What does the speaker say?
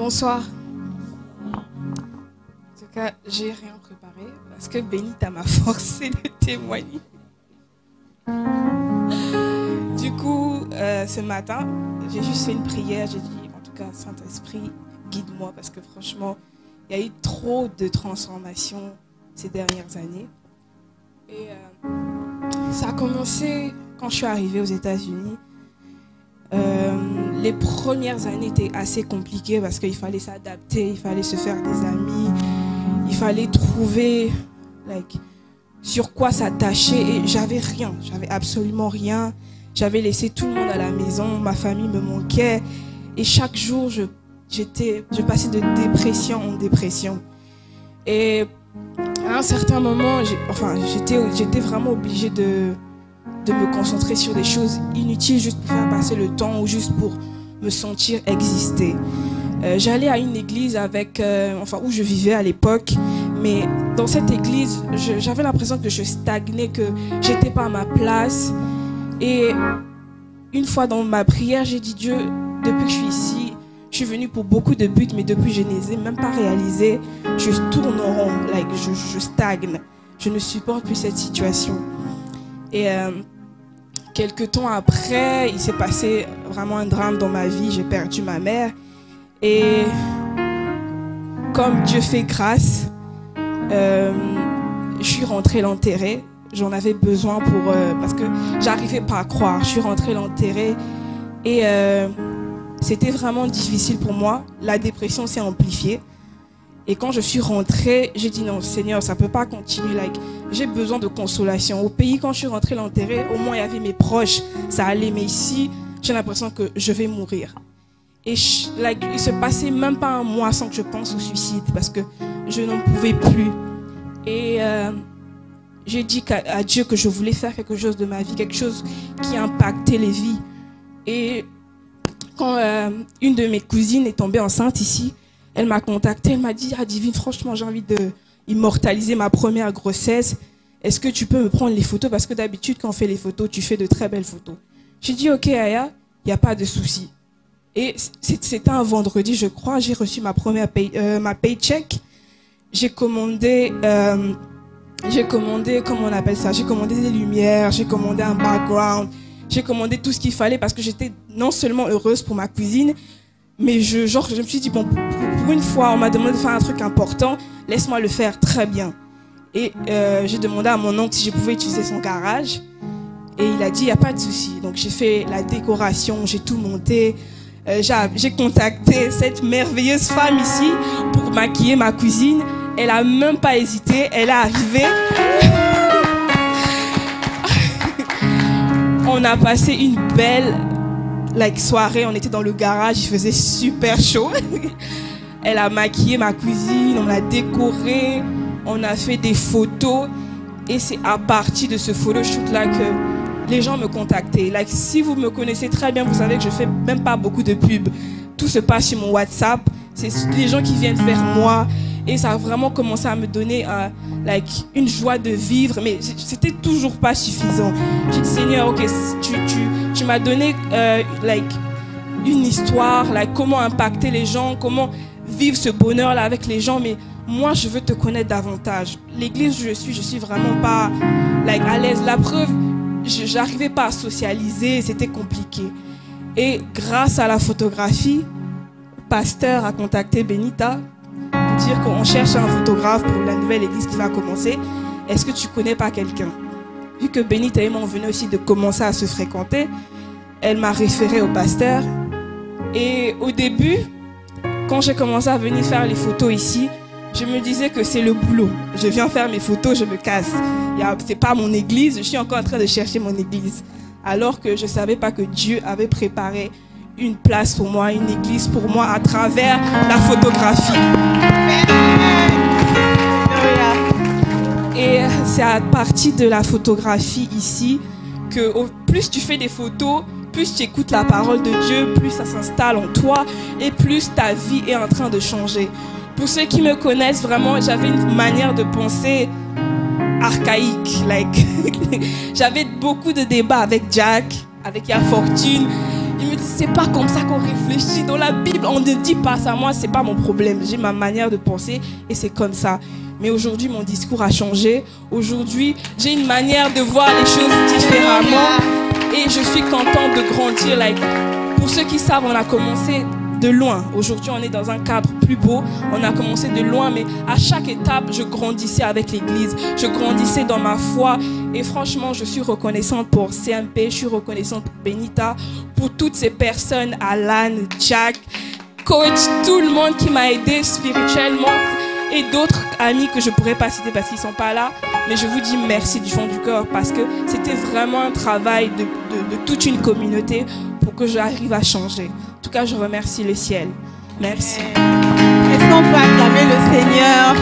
Bonsoir. En tout cas, j'ai rien préparé parce que Benita m'a forcé de témoigner. Du coup, ce matin, j'ai juste fait une prière. J'ai dit, en tout cas, Saint-Esprit, guide-moi parce que franchement, il y a eu trop de transformations ces dernières années. Et ça a commencé quand je suis arrivée aux États-Unis. Les premières années étaient assez compliquées parce qu'il fallait s'adapter, il fallait se faire des amis, il fallait trouver sur quoi s'attacher et j'avais rien, j'avais absolument rien. J'avais laissé tout le monde à la maison, ma famille me manquait et chaque jour je passais de dépression en dépression. Et à un certain moment, j'étais vraiment obligée de me concentrer sur des choses inutiles juste pour faire passer le temps ou juste pour me sentir exister. J'allais à une église où je vivais à l'époque, mais dans cette église, j'avais l'impression que je stagnais, que j'étais pas à ma place. Et une fois dans ma prière, j'ai dit Dieu, depuis que je suis ici, je suis venue pour beaucoup de buts, mais depuis je ne les ai même pas réalisés. Je tourne en rond, je stagne. Je ne supporte plus cette situation. Et quelques temps après, il s'est passé vraiment un drame dans ma vie. J'ai perdu ma mère. Et comme Dieu fait grâce, je suis rentrée l'enterrer. J'en avais besoin parce que j'arrivais pas à croire. Je suis rentrée l'enterrer et c'était vraiment difficile pour moi. La dépression s'est amplifiée. Et quand je suis rentrée, j'ai dit non, Seigneur, ça peut pas continuer. J'ai besoin de consolation. Au pays, quand je suis rentrée l'enterrer, au moins il y avait mes proches, ça allait. Mais ici, j'ai l'impression que je vais mourir. Et il se passait même pas un mois sans que je pense au suicide parce que je n'en pouvais plus. Et j'ai dit à Dieu que je voulais faire quelque chose de ma vie, quelque chose qui impactait les vies. Et quand une de mes cousines est tombée enceinte ici, elle m'a contactée, elle m'a dit « Ah Divine, franchement, j'ai envie d'immortaliser ma première grossesse. Est-ce que tu peux me prendre les photos? Parce que d'habitude, quand on fait les photos, tu fais de très belles photos. » J'ai dit « Ok, Aya, il n'y a pas de souci. » Et c'était un vendredi, je crois, j'ai reçu ma première ma paycheck. J'ai commandé, comment on appelle ça? J'ai commandé des lumières, j'ai commandé un background, j'ai commandé tout ce qu'il fallait parce que j'étais non seulement heureuse pour ma cousine, mais je me suis dit, bon, pour une fois, on m'a demandé de faire un truc important, laisse-moi le faire très bien. Et j'ai demandé à mon oncle si je pouvais utiliser son garage. Et il a dit, il n'y a pas de souci. Donc j'ai fait la décoration, j'ai tout monté. J'ai contacté cette merveilleuse femme ici pour maquiller ma cousine. Elle a même pas hésité, elle est arrivée. On a passé une belle soirée, on était dans le garage, il faisait super chaud. Elle a maquillé ma cousine, on l'a décorée, on a fait des photos. Et c'est à partir de ce photoshoot là que les gens me contactaient. Si vous me connaissez très bien, vous savez que je fais même pas beaucoup de pubs. Tout se passe sur mon WhatsApp. C'est les gens qui viennent vers moi. Et ça a vraiment commencé à me donner une joie de vivre. Mais c'était toujours pas suffisant. J'ai dit, Seigneur, ok, tu m'as donné une histoire, comment impacter les gens, comment vivre ce bonheur-là avec les gens. Mais moi, je veux te connaître davantage. L'église où je suis vraiment pas à l'aise. La preuve, j'arrivais pas à socialiser, c'était compliqué. Et grâce à la photographie, le pasteur a contacté Benita pour dire qu'on cherche un photographe pour la nouvelle église qui va commencer. Est-ce que tu connais pas quelqu'un? Vu que Benita et moi on venait aussi de commencer à se fréquenter, elle m'a référé au pasteur. Et au début, quand j'ai commencé à venir faire les photos ici, je me disais que c'est le boulot. Je viens faire mes photos, je me casse. C'est pas mon église, je suis encore en train de chercher mon église. Alors que je savais pas que Dieu avait préparé une place pour moi, une église pour moi à travers la photographie. Et c'est à partir de la photographie ici que plus tu fais des photos, plus tu écoutes la parole de Dieu, plus ça s'installe en toi et plus ta vie est en train de changer. Pour ceux qui me connaissent, vraiment, j'avais une manière de penser archaïque. J'avais beaucoup de débats avec Jack, avec Ya Fortune. Il me dit, c'est pas comme ça qu'on réfléchit. Dans la Bible, on ne dit pas ça. Moi, c'est pas mon problème. J'ai ma manière de penser et c'est comme ça. Mais aujourd'hui, mon discours a changé. Aujourd'hui, j'ai une manière de voir les choses différemment. Et je suis contente de grandir. Pour ceux qui savent, on a commencé de loin. Aujourd'hui, on est dans un cadre plus beau. On a commencé de loin, mais à chaque étape, je grandissais avec l'Église. Je grandissais dans ma foi. Et franchement, je suis reconnaissante pour CMP. Je suis reconnaissante pour Benita, pour toutes ces personnes, Alan, Jack, coach, tout le monde qui m'a aidé spirituellement et d'autres amis que je ne pourrais pas citer parce qu'ils ne sont pas là. Mais je vous dis merci du fond du cœur parce que c'était vraiment un travail de toute une communauté pour que j'arrive à changer. En tout cas, je remercie le ciel. Merci. Est-ce qu'on peut acclamer le Seigneur?